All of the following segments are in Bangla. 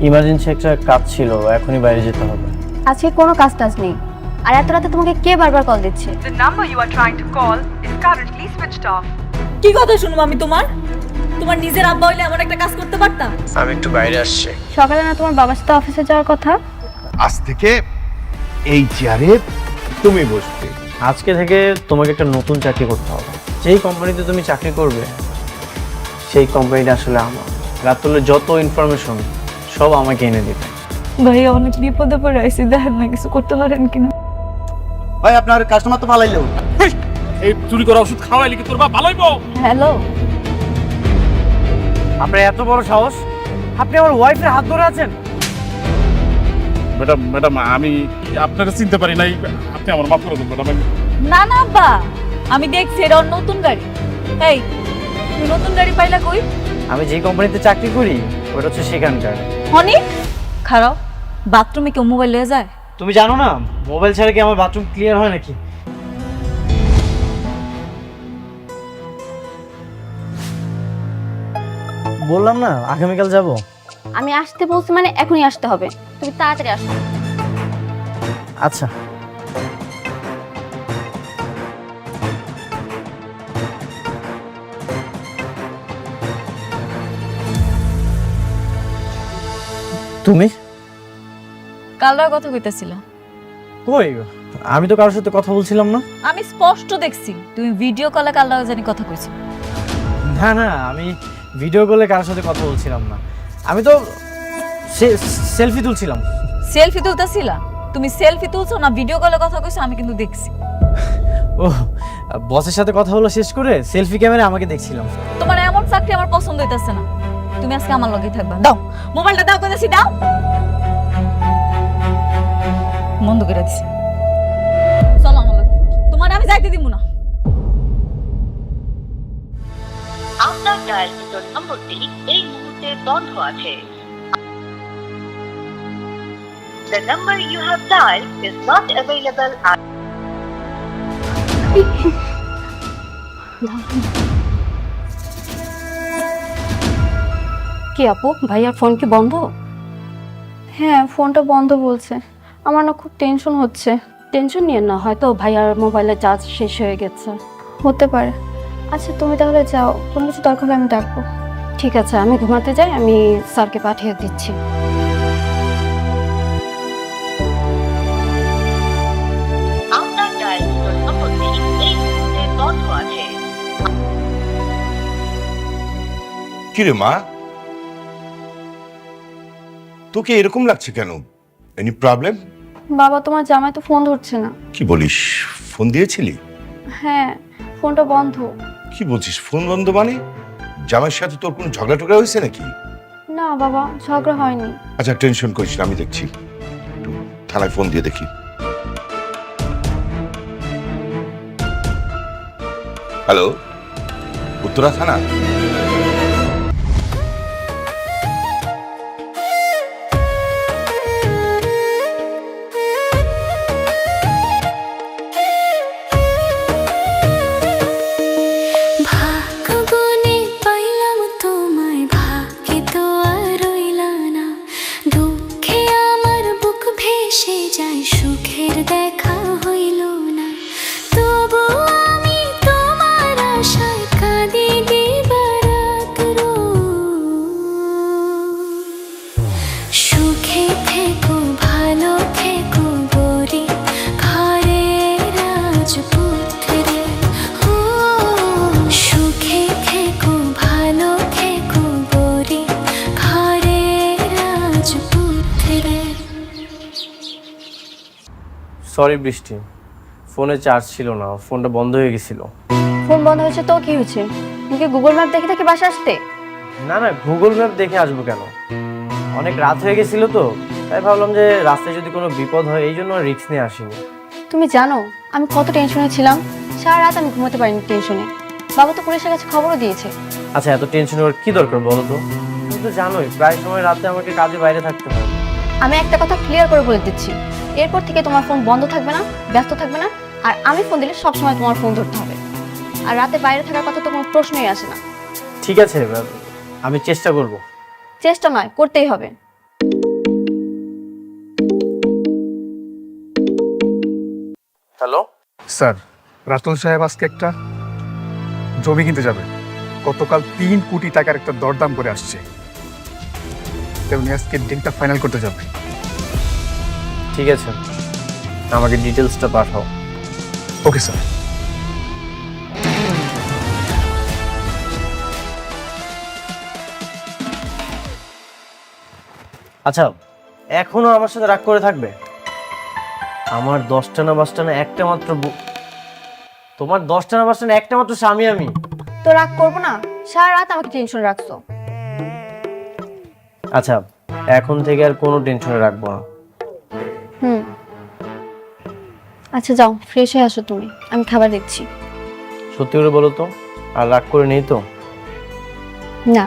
ইমার্জেন্সি একটা কাজ ছিল, এখনই বাইরে যেতে হবে। আজকে কোনো কাজ টাজ নেই। আর এত রাতে তোমাকে কে বারবার কল দিচ্ছে? The number you are trying to call is currently switched off. কি কথা শুনবো আমি তোমার নিজের আব্বা হইলে এমন একটা কাজ করতে পারতাম? আমি একটু বাইরে আসছি। সকালে না তোমার বাবার সাথে অফিসে যাওয়ার কথা? আজ থেকে এই চেয়ারে তুমি বসবে। আজকে থেকে তোমাকে একটা নতুন চাকরি করতে হবে। যেই কোম্পানিতে তুমি চাকরি করবে সেই কোম্পানিটা আসলে আমার। রাতুলের যত ইনফরমেশন সব আমাকে এনে দিবে। ভাই অনেক বিপদে পড়ে আইছি, দেখেন না কিছু করতে পারেন কিনা। ভাই আপনার কাস্টমার তো ভালোইলো। এই চুরি করা ওষুধ খাওয়াইলি কি তোর বাপ ভালোইবো? হ্যালো, আপনার এত বড় সাহস, আপনি আমার ওয়াইফের হাত ধরে আছেন? ম্যাডাম আমি আপনাকে চিনতে পারি নাই, আপনি আমার মাফ করে দেন ম্যাডাম। না না আব্বা, আমি দেখছি এটা ওর নতুন গাড়ি। এই তুই নতুন গাড়ি পাইলা কই? আমি যে কোম্পানিতে চাকরি করি ওটা হচ্ছে সেখানকার। হনি খারাপ, বাথরুমে কেউ মোবাইল লয়ে যায়? তুমি জানো না মোবাইল ছাড়া কি আমার বাথরুম ক্লিয়ার হয় নাকি? বললাম না আগামীকাল যাব। আমি আসতে বলছি মানে এখনই আসতে হবে। তুমি তাড়াতাড়ি আসো। আচ্ছা তুমি কালরা কথা কইতাছিল। কই? আমি তো কারোর সাথে কথা বলছিলাম না। আমি স্পষ্ট দেখছি তুমি ভিডিও কলে কালরা জানি কথা কইছো। না না, আমি ভিডিও কলে কারোর সাথে কথা বলছিলাম না। আমি তো সেলফি তুলছিলাম। সেলফি তুলতাছিলা? তুমি সেলফি তুলছো না ভিডিও কলে কথা কইছো আমি কিন্তু দেখছি। ও বসের সাথে কথা হলো শেষ করে সেলফি ক্যামেরা আমাকে দেখছিলাম। তোমার এমন চাকরি আমার পছন্দ হইতাছে না। তুমি আজকে আমার লগেই থাকবা। দাও মোবাইলটা, দাও কইতাছি দাও। বন্ধ করে দিছি। চলো আমার লগে, তোমার আমি যাইতে দিব না। আপনার ডায়ালকৃত নম্বরটি এই মুহূর্তে বন্ধ আছে। The number you have dialed is not available at কি আপু, ভাইয়ার ফোন কি বন্ধ? হ্যাঁ ফোনটা বন্ধ বলছে। আমার না খুব টেনশন হচ্ছে। টেনশন নিয়ে না, হয়তো ভাইয়ার মোবাইলে চার্জ শেষ হয়ে গেছে, হতে পারে। আচ্ছা তুমি তাহলে যাও, কোনো কিছু দরকার হলে আমি ডাকবো। ঠিক আছে আমি ঘুমাতে যাই, আমি স্যারকে পাঠিয়ে দিচ্ছি। আপনার ডায়ালকৃত নম্বরটি এই মুহূর্তে বন্ধ আছে। কিরে মা, তোকে এরকম লাগছে কেন? Any problem? বাবা তোমার জামাই তো ফোন ধরছে না। কি বলিস, ফোন দিয়েছিলি? হ্যাঁ ফোনটা বন্ধ। কি বলছিস ফোন বন্ধ মানে? জামাইয়ের সাথে তোর কোনো ঝগড়া টগড়া হয়েছে নাকি? না বাবা ঝগড়া হয়নি। আচ্ছা টেনশন করিস না, আমি দেখছি। একটু থানায় ফোন দিয়ে দেখি। হ্যালো, উত্তরা থানা? সরি বৃষ্টি, ফোনে চার্জ ছিল না, ফোনটা বন্ধ হয়ে গেছিল। ফোন বন্ধ হয়েছে তো কি হয়েছে? তুমি কি গুগল ম্যাপ দেখে দেখে বাসা আসতে? না না, গুগল ম্যাপ দেখে আসবো কেন? অনেক রাত হয়ে গেছিল তো, তাই ভাবলাম যে রাস্তায় যদি কোনো বিপদ হয় এই জন্য রিস্ক নিয়ে আসিনি। তুমি জানো আমি কত টেনশনে ছিলাম? সারা রাত আমি ঘুমাতে পারিনি টেনশনে। বাবা তো পুলিশের কাছে খবরও দিয়েছে। আচ্ছা এত টেনশন হওয়ার কি দরকার বলো তো? তুমি তো জানোই প্রায় সময় রাতে আমাকে কাজে বাইরে থাকতে হয়। আমি একটা কথা ক্লিয়ার করে বলে দিচ্ছি, এরপর থেকে তোমার ফোন বন্ধ থাকবে না, ব্যস্ত থাকবে না। আর আমি ফোন দিলে সবসময় তোমার ফোন ধরতে হবে। আর রাতে বাইরে থাকার কথা তো কোনো প্রশ্নই আসে না। ঠিক আছে, আমি চেষ্টা করব। চেষ্টা নয়, করতেই হবে। হ্যালো, স্যার, রাতুল সাহেব আজকে একটা জমি কিনতে যাবে। গতকাল 3 কোটি টাকার একটা দরদাম করে আসছে। উনি আজকে ডিলটা ফাইনাল করতে যাবে। ঠিক আছে, আমাকে ডিটেলসটা পাঠাও। Okay sir. আচ্ছা, এখনো আমার সাথে রাগ করে থাকবে? আমার 10টা না 5টা না একটা মাত্র তোমার 10টা না 5টা না একটা মাত্র স্বামী আমি। তো রাগ করবো না? সারা রাত আমাকে টেনশন রাখছো। আচ্ছা, এখন থেকে আর কোনো টেনশনে রাখবো না। আচ্ছা যাও, ফ্রেশ হয়ে আসো তুমি, আমি খাবার দিচ্ছি। সত্যি করে বলো তো, আর রাগ করে নেই তো? না।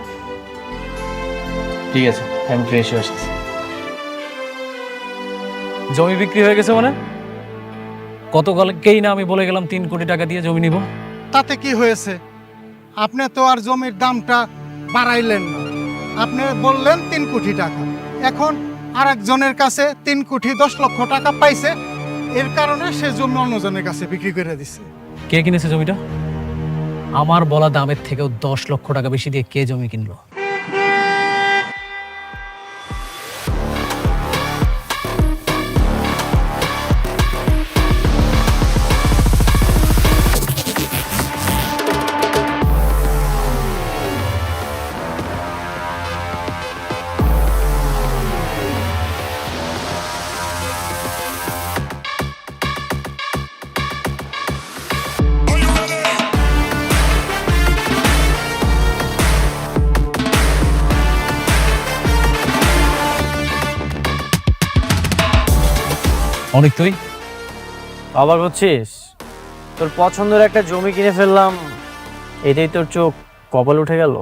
ঠিক আছে, আমি ফ্রেশ হয়ে আসছি। জমি বিক্রি হয়ে গেছে মানে? গতকালকেই না আমি বলে গেলাম 3 কোটি টাকা দিয়ে জমি নিব। তাতে কি হয়েছে? আপনি তো আর জমির দামটা বাড়াইলেন না, আপনি বললেন 3 কোটি টাকা। এখন আরেকজনের কাছে 3 কোটি 10 লক্ষ টাকা পাইছে, এর কারণে সে জমি অন্যজনের কাছে বিক্রি করে দিছে। কে কিনেছে জমিটা? আমার বলা দামের থেকেও 10 লক্ষ টাকা বেশি দিয়ে কে জমি কিনলো? অনেক তুই অবাক হচ্ছিস? তোর পছন্দের একটা জমি কিনে ফেললাম, এটাই তোর চোখ কপাল উঠে গেল?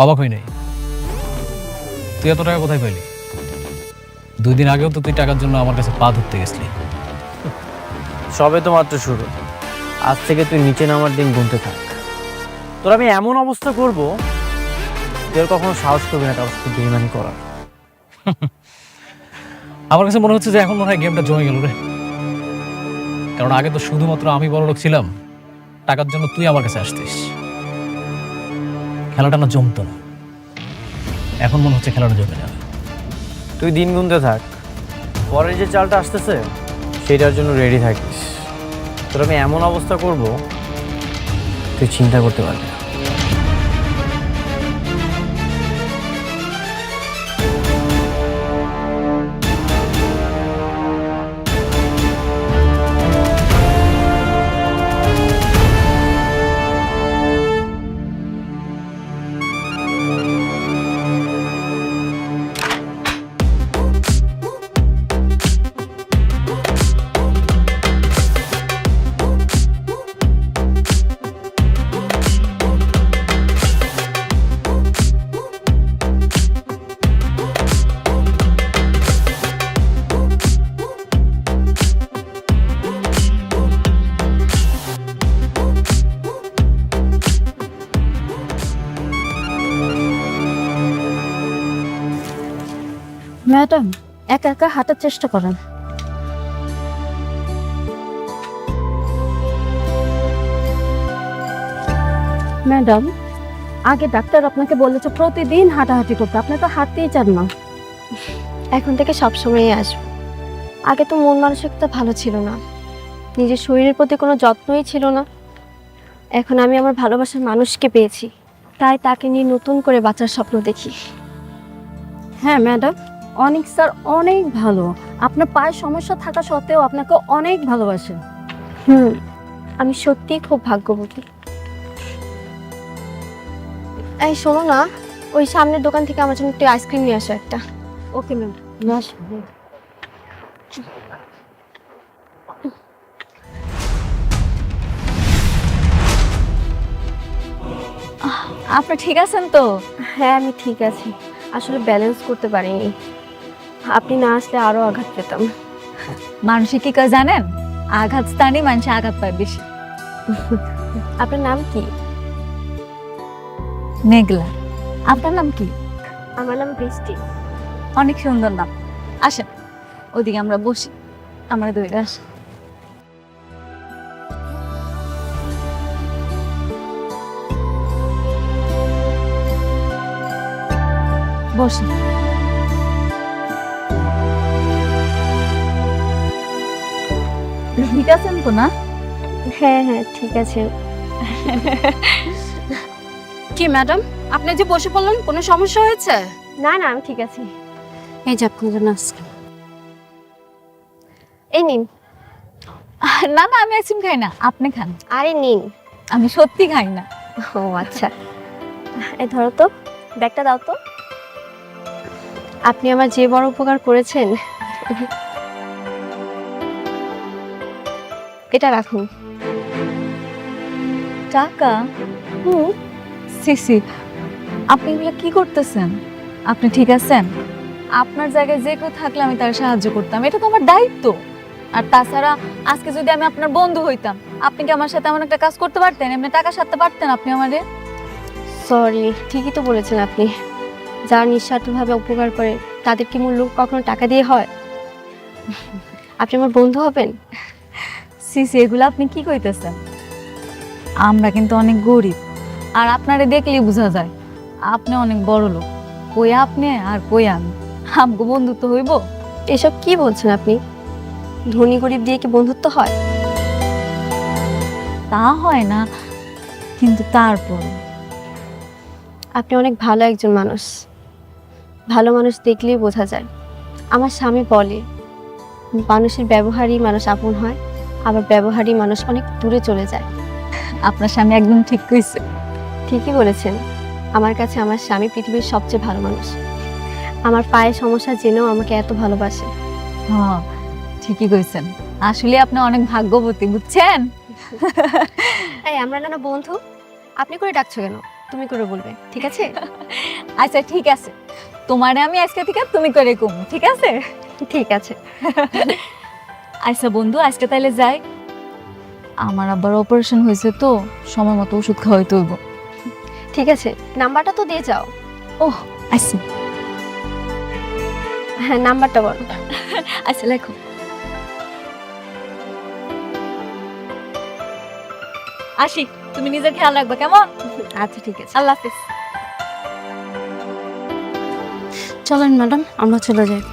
অবাক হই নাই। তুই এত টাকা কোথায় পাইলি? 2 দিন আগেও তো তুই টাকার জন্য আমার কাছে পা ধরতে গেছিলি। সবে তো মাত্র শুরু, আজ থেকে তুই নিচে নামার দিন গুনতে থাক। তোর আমি এমন অবস্থা করব, তোর কখনো সাহস করবি না কারোর সাথে বেইমানি করার। আমার কাছে মনে হচ্ছে যে এখন মনে হয় গেমটা জমে গেল রে। কারণ আগে তো শুধুমাত্র আমি বড়লোক ছিলাম, টাকার জন্য তুই আমার কাছে আসতিস। খেলাটা না জমতো না, এখন মনে হচ্ছে খেলাটা জমে যাবে। তুই দিন গুনতে থাক, পরের যে চালটা আসতেছে সেটার জন্য রেডি থাকিস। তোর আমি এমন অবস্থা করব, তুই চিন্তা করতে পারবি না। ম্যাডাম, একা একা হাঁটার চেষ্টা করেন। ম্যাডাম, আগে ডাক্তার আপনাকে বলেছে প্রতিদিন হাঁটাহাঁটি করতে, আপনি তো হাঁটতেই চান না। এখন থেকে সবসময়ই আসবো। আগে তো মন মানসিকতা ভালো ছিল না, নিজের শরীরের প্রতি কোনো যত্নই ছিল না। এখন আমি আমার ভালোবাসার মানুষকে পেয়েছি, তাই তাকে নিয়ে নতুন করে বাঁচার স্বপ্ন দেখি। হ্যাঁ ম্যাডাম, অনেক স্যার অনেক ভালো। আপনার পায়ে সমস্যা থাকা সত্ত্বেও আপনাকে অনেক ভালোবাসে। আমি সত্যিই খুব ভাগ্যবতী। এই শোনো না, ওই সামনের দোকান থেকে আমার জন্য একটু আইসক্রিম নিয়ে আসো একটা। ওকে ম্যাম, নিয়ে আসো। আপনি ঠিক আছেন তো? হ্যাঁ আমি ঠিক আছি, আসলে ব্যালেন্স করতে পারিনি। আপনি না আসলে আরো আঘাত পেতাম। মানুষে কি কয় জানেন? আঘাত স্থানে মানুষ আঘাত পায় বেশি। আপনার নাম কি? মেঘলা। আপনার নাম কি? আমার নাম বৃষ্টি। অনেক সুন্দর নাম। আসেন ওদিকে আমরা বসি, আমরা দুইটা আসি। বসেন। ঠিক আছেন তো না? হ্যাঁ হ্যাঁ ঠিক আছে। কি ম্যাডাম, আপনি যে বসে পড়লেন, কোনো সমস্যা হয়েছে? না না, আমি ঠিক আছি। এই যে আপনার জন্য আজকে এই নিন। না না, আমি আইসক্রিম খাই না, আপনি খান। আরে নিন। আমি সত্যি খাই না। ও আচ্ছা, এই ধরো তো, ব্যাগটা দাও তো। আপনি আমার যে বড় উপকার করেছেন, এটা রাখুন। টাকা? সিসি, আপনি এগুলো কি করতেছেন? আপনি ঠিক আছেন? আপনার জায়গায় যে কেউ থাকলে আমি তার সাহায্য করতাম, এটা তো আমার দায়িত্ব। আর তাছাড়া আজকে যদি আমি আপনার বন্ধু হইতাম, আপনি কি আমার সাথে এমন একটা কাজ করতে পারতেন? এমনি টাকা সারতে পারতেন আপনি আমারে? সরি, ঠিকই তো বলেছেন আপনি। যারা নিঃস্বার্থভাবে উপকার করে তাদের কি মূল্য কখনো টাকা দিয়ে হয়? আপনি আমার বন্ধু হবেন? সিসি, এগুলো আপনি কি কইতেছেন? আমরা কিন্তু অনেক গরিব, আর আপনারে দেখলেই বোঝা যায় আপনি অনেক বড় লোক। কই আপনি আর কই আমি, আমগো বন্ধুত্ব হইব? এসব কি বলছেন আপনি? ধনী গরিব দিয়ে কি বন্ধুত্ব হয়? তা হয় না, কিন্তু তারপর আপনি অনেক ভালো একজন মানুষ। ভালো মানুষ দেখলেই বোঝা যায়। আমার স্বামী বলে, মানুষের ব্যবহারই মানুষ আপন হয়, আবার ব্যবহারই মানুষ অনেক দূরে চলে যায়। আপনার স্বামী একদম ঠিক কইছে। ঠিকই বলেছেন। আমার কাছে আমার স্বামী পৃথিবীর সবচেয়ে ভালো মানুষ। আমার পায়ে সমস্যা জেনেও আমাকে এত ভালোবাসে। হ্যাঁ, ঠিকই কইছেন। আসলে আপনি অনেক ভাগ্যবতী, বুঝছেন? এই আমরা না বন্ধু, আপনি করে ডাকছো কেন? তুমি করে বলবে, ঠিক আছে? আচ্ছা ঠিক আছে, তোমারে আমি আজকে থেকে তুমি করে কম, ঠিক আছে? ঠিক আছে। আচ্ছা বন্ধু, আজকে তাইলে যাই। আমার আবার অপারেশন হয়েছে তো, সময় মতো ওষুধ খাওয়াইতে হইব। ঠিক আছে, নাম্বারটা তো দিয়ে যাও। ওহ আচ্ছা। হ্যাঁ, নাম্বারটা বলো। আচ্ছা লেখো। আসি, তুমি নিজের খেয়াল রাখবে, কেমন? আচ্ছা ঠিক আছে, আল্লাহ হাফিজ। চলেন ম্যাডাম, আমরা চলে যাই।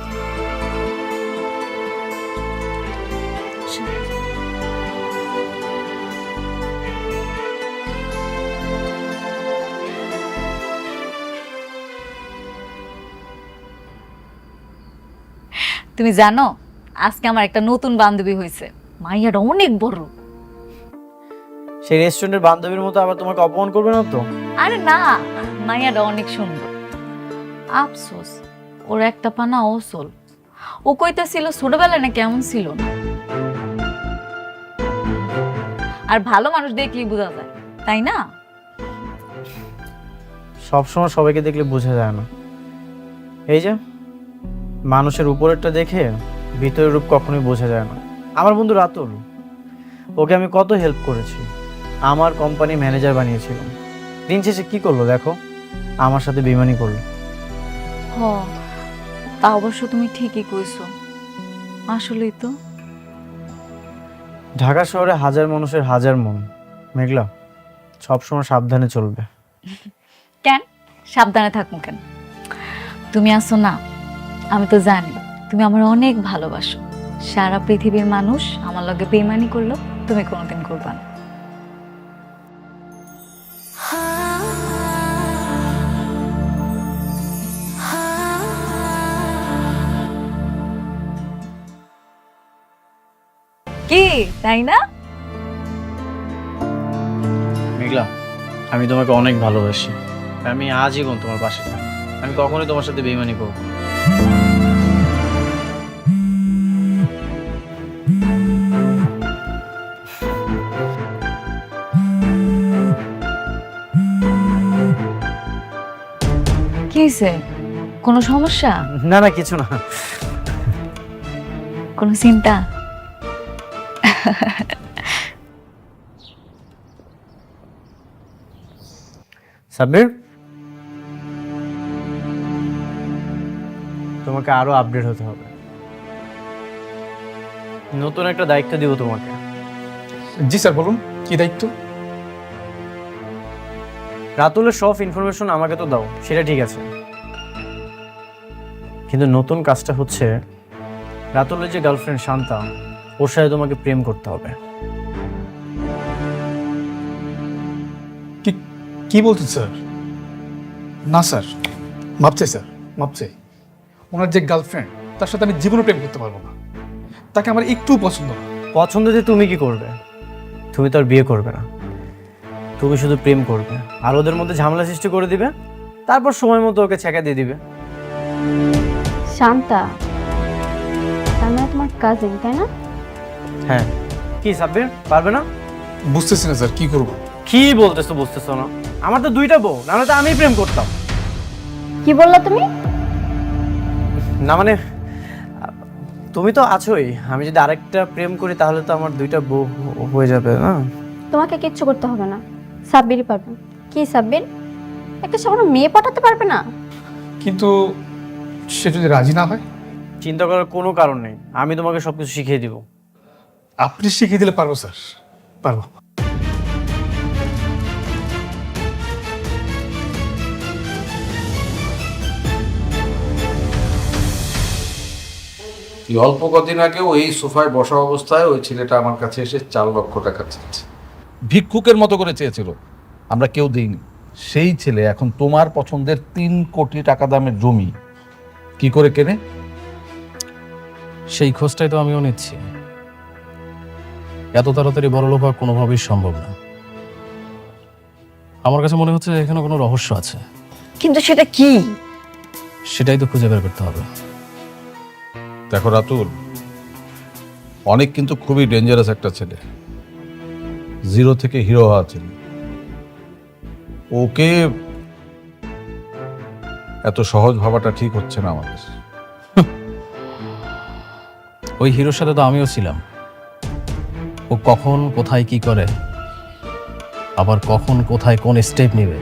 তুমি জানো, আজকে আমার একটা নতুন বান্ধবী হয়েছে। মাইয়াটা অনেক বড়। সেই রেস্টুরেন্টের বান্ধবীর মতো আবার তোমাকে অপমান করবে না তো? আরে না, মাইয়াটা অনেক সুন্দর। আফসোস, ওর একটা পানা ওসল। ও কইতাছিল ছোটবেলায় না কেমন ছিল না। আর ভালো মানুষ দেখলেই বোঝা যায়, তাই না? সবসময় সবাইকে দেখলে বোঝা যায় না। এই যে মানুষের উপরেরটা দেখে ভিতরের রূপ কখনোই বোঝা যায় না। আমার বন্ধু রাতুল, ওকে আমি কত হেল্প করেছি, আমার কোম্পানি ম্যানেজার বানিয়েছিলাম। দিন শেষে কি করলো দেখো, আমার সাথে বেইমানি করলো। হ, তা অবশ্য তুমি ঠিকই কইছো। আসলেই তো। ঢাকা শহরে হাজার মানুষের হাজার মন। মেঘলা, সবসময় সাবধানে চলবে। কেন সাবধানে থাকবো কেন? তুমি আসো না, আমি তো জানি তুমি আমার অনেক ভালোবাসো। সারা পৃথিবীর মানুষ আমার লগে বেইমানি করলো, তুমি কোনোদিন করবা না। কি তাই না? মেঘলা, আমি তোমাকে অনেক ভালোবাসি। আমি আজীবন তোমার পাশে থাকবো। আমি কখনোই তোমার সাথে বেইমানি করবো না। কি হয়েছে? কোনো সমস্যা? না না, কিছু না। কোনো চিন্তা? সাব্বির, তোমাকে আরো আপডেট হতে হবে। নতুন একটা দায়িত্ব দিব তোমাকে। জি স্যার, বলুন কি দায়িত্ব? রাতুলের সব ইনফরমেশন আমাকে তো দাও, সেটা ঠিক আছে, কিন্তু নতুন কাজটা হচ্ছে রাতুলের যে গার্লফ্রেন্ড শান্তা, ওর সাথে তোমাকে প্রেম করতে হবে। কি বলছেন স্যার? না স্যার, মাপ চাই স্যার, মাপ চাই। ওনার যে গার্লফ্রেন্ড, তার সাথে আমি জীবনে প্রেম করতে পারবো না। তাকে আমার একটু পছন্দ না। পছন্দ যে তুমি কি করবে? তুমি তো আর বিয়ে করবে না, তুমি শুধু প্রেম করবে আর ওদের মধ্যে ঝামেলা সৃষ্টি করে দিবে, তারপর সময় মতো ওকে ছেঁকা দিয়ে দিবে। শান্তা, তার মানে তোমার কাজিন, তাই না? হ্যাঁ, কি সাব্বির পারবে না? বুঝতেছি না স্যার, কি করবো? কি বুঝতেছো না? আমার তো দুইটা বউ, নাহলে তো আমি প্রেম করতাম। কি বললা তুমি? না মানে তুমি তো আছোই, আমি যদি আরেকটা প্রেম করি তাহলে তো আমার দুইটা বউ হয়ে যাবে না? তোমাকে কিচ্ছু করতে হবে না, সাব্বিরই পারবে। কি সাব্বির, একটা সামান্য মেয়ে পাঠাতে পারবে না? কিন্তু সে যদি রাজি না হয়? চিন্তা করার কোনো কারণ নেই, আমি তোমাকে সবকিছু শিখিয়ে দিব। আপনি শিখিয়ে দিলে পারবো স্যার, পারবো। এই অল্প কদিন আগেও এই সোফায় বসা অবস্থায় ওই ছেলেটা আমার কাছে এসে 4 লক্ষ টাকা চেয়েছে। ভিক্ষুকের মতো করে চেয়েছিল, আমরা কেউ দিইনি। সেই ছেলে এখন তোমার পছন্দের 3 কোটি টাকা দামের জমি কি করে কেনে? সেই খোঁজটাই তো আমিও নিচ্ছি। এত তাড়াতাড়ি বড়লোক হওয়া কোনোভাবেই সম্ভব না। আমার কাছে মনে হচ্ছে এখানে কোনো রহস্য আছে। কিন্তু সেটা কি? সেটাই তো খুঁজে বের করতে হবে। দেখো রাতুল, অনেক কিন্তু খুবই ডেঞ্জারাস একটা ছেলে, 0 থেকে হিরো হওয়া ছেলে। ওকে এত সহজ ভাবাটা ঠিক হচ্ছে না আমাদের। ওই হিরোর সাথে তো আমিও ছিলাম। ও কখন কোথায় কি করে, আবার কখন কোথায় কোন স্টেপ নেবে,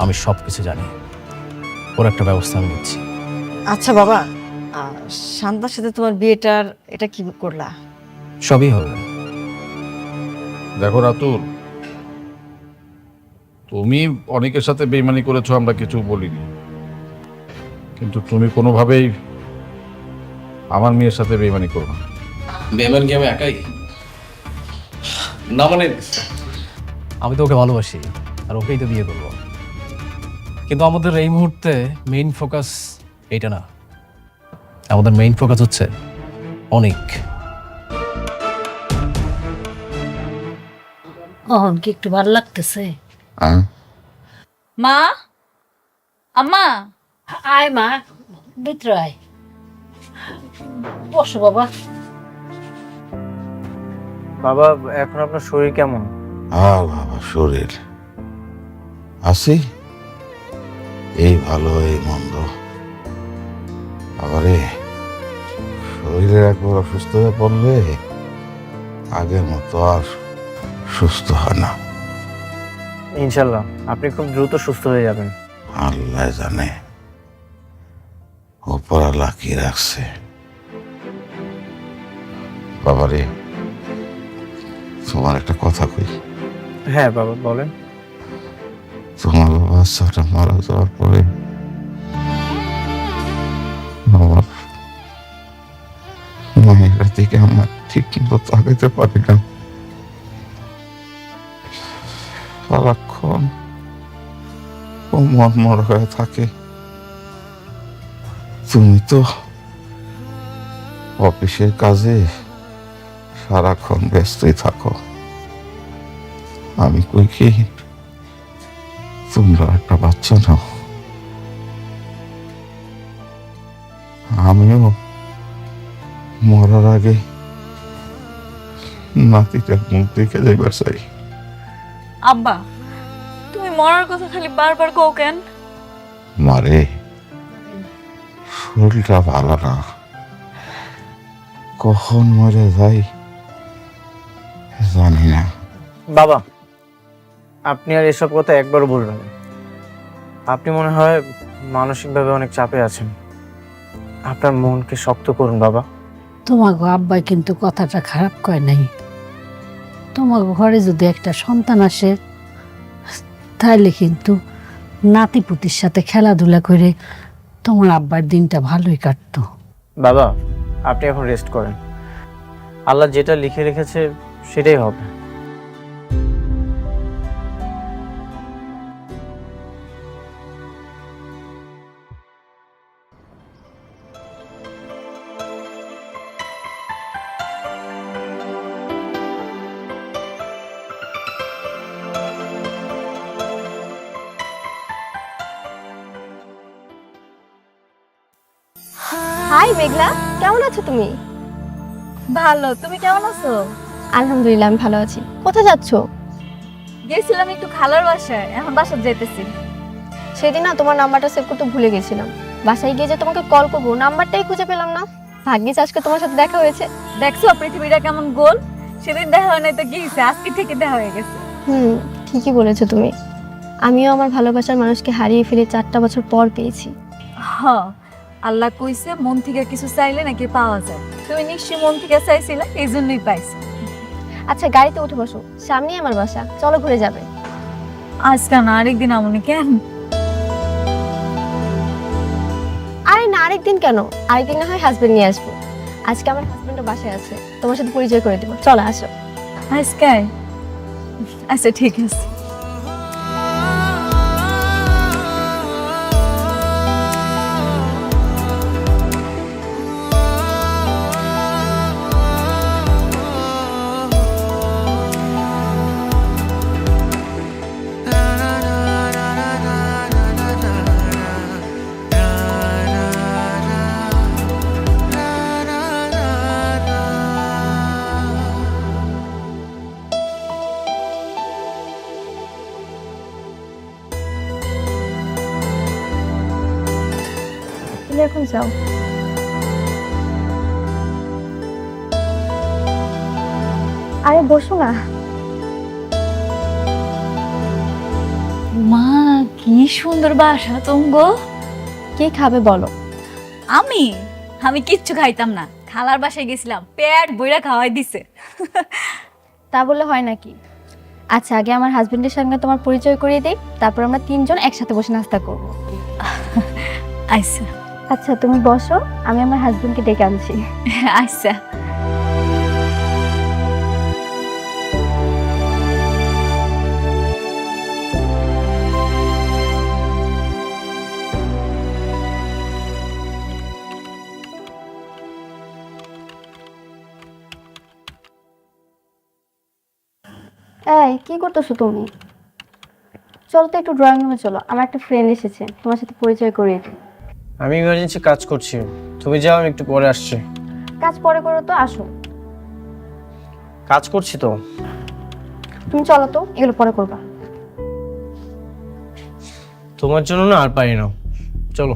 আমি সব কিছু জানি। ওর একটা ব্যবস্থা আমি নিচ্ছি। আচ্ছা বাবা, শান্তার সাথে তোমার বিয়েটার এটা কি করলা? সবই হবে। দেখো রাতুল, তুমি অনেকের সাথে বেইমানি করেছো, আমরা কিছু বলিনি, কিন্তু তুমি কোনোভাবেই আমার মেয়ের সাথে বেইমানি করো না। বেমান কি আমি একাই? না মানে আমি তো ওকে ভালোবাসি আর ওকেই তো বিয়ে করবো, কিন্তু আমাদের এই মুহূর্তে মেইন ফোকাস এইটা না। আমাদের মেইন ফোকাস হচ্ছে অনেক। কি একটু ভালো লাগতেছে? মা, আম্মা আয়, মা ভিতরে আয়, বসো বাবা। বাবা, এখন আপনার শরীর কেমন? বাবা শরীর আছি, এই ভালো এই মন্দ। আবারে শরীরে একবার অসুস্থ হয়ে পড়লে আগের মতো আর সুস্থ হয় না। ইনশাল্লাহ আপনি খুব দ্রুত সুস্থ হয়ে যাবেন। আল্লাহ জানে ওপরালা কি রাখছে। বাবারে, তোমার একটা কথা কই। হ্যাঁ বাবা বলেন। তোমার বাচ্চাটা মারা যাওয়ার পরে আমার মায়ের দিকে আমার ঠিক মতো তাকাইতে পারি না। সারাক্ষণ ও মনমর হয়ে থাকে। তুমি তো অফিসের কাজে সারাক্ষণ ব্যস্তই থাকো, আমি কই কি তোমরা একটা বাচ্চা নাও। আমিও মরার আগে নাতিটার মুখ দেখে যাইবার চাই। আব্বা, তুমি মরার কথা খালি বারবার কও কেন? মারে, শরীরটা ভালো না, কখন মরে যাই জানি না। বাবা, আপনি আর এসব কথা একবারও বলবেন না। আপনি মনে হয় মানসিকভাবে অনেক চাপে আছেন। আপনার মনকে শক্ত করুন বাবা। তোমাকে আব্বাই কিন্তু কথাটা খারাপ কয় নাই। তোমার ঘরে যদি একটা সন্তান আসে, তাহলে কিন্তু নাতিপুতির সাথে খেলাধুলা করে তোমার আব্বার দিনটা ভালোই কাটতো। বাবা, আপনি এখন রেস্ট করেন। আল্লাহ যেটা লিখে রেখেছে সেটাই হবে। হাই মেঘলা, কেমন আছো তুমি? ভালো, তুমি কেমন আছো? আলহামদুলিল্লাহ, আমি ভালো আছি। কোথায় যাচ্ছো? গেছিলাম একটু খালার বাসায়, এখন বাসায় যাইতেছি। সেদিন না তোমার নাম্বারটা সেভ করতে ভুলে গেছিলাম। বাসায় গিয়ে যে তোমাকে কল করবো, নাম্বারটাই খুঁজে পেলাম না। ভাগ্যিস আজকে তোমার সাথে দেখা হয়েছে। দেখছো পৃথিবীটা কেমন গোল, সেদিন দেখা হয় নাই তো কি হয়েছে, আজকে থেকে দেখা হয়ে গেছে। ঠিকই বলেছো তুমি। আমিও আমার ভালোবাসার মানুষকে হারিয়ে ফেলে 4টা বছর পর পেয়েছি। আল্লাহ কইছে মন থেকে কিছু চাইলে নাকি পাওয়া যায়। তুমি নিশ্চয়ই মন থেকে চাইছিলে, এই জন্যই পাইছো। আচ্ছা, গাড়িতে উঠে বসো, সামনেই আমার বাসা, চলো ঘুরে যাবে। আজকে না, আরেকদিন আমনি। কেন? আরে না, আরেকদিন কেন? আরেকদিন না হয় হাজবেন্ড নিয়ে আসবো। আজকে আমার হাজবেন্ডও বাসায় আছে, তোমার সাথে পরিচয় করে দেবো, চলো আসো। আজকে? আচ্ছা ঠিক আছে। তুমি এখন যাও। আরে বসো না। মা, কি সুন্দর বাসা তুমগো। কি খাবে বলো? আমি কিচ্ছু খাইতাম না, খালার বাসায় গেছিলাম, পেট বইরা খাওয়াই দিছে। তা বললে হয় নাকি? আচ্ছা, আগে আমার হাজবেন্ডের সঙ্গে তোমার পরিচয় করিয়ে দেই, তারপর আমরা 3 জন একসাথে বসে নাস্তা করব। আচ্ছা আচ্ছা, তুমি বসো, আমি আমার হাজবেন্ডকে ডেকে আনছি। আচ্ছা। এই, কি করতেছো তুমি? চলো তো একটু ড্রয়িং রুমে চলো, আমার একটা ফ্রেন্ড এসেছে, তোমার সাথে পরিচয় করিয়ে দিই। আমি ইমার্জেন্সি কাজ করছি, তুমি যাও, আমি একটু পরে আসছি। কাজ পরে করো তো, আসো। কাজ করছি তো। তুমি চলো তো, এগুলো পরে করবা। তোমার জন্য না আর পারি না, চলো।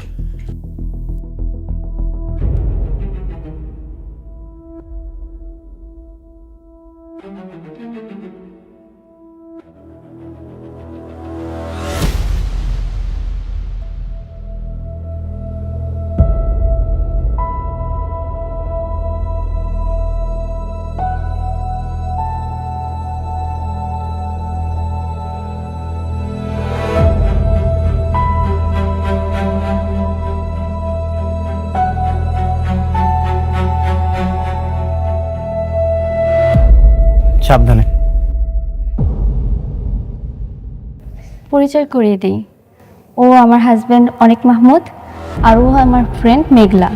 সাবধানে। পরিচয় করিয়ে দিই, ও আমার হাজবেন্ড অনেক মাহমুদ, আর ও আমার ফ্রেন্ড মেঘলা।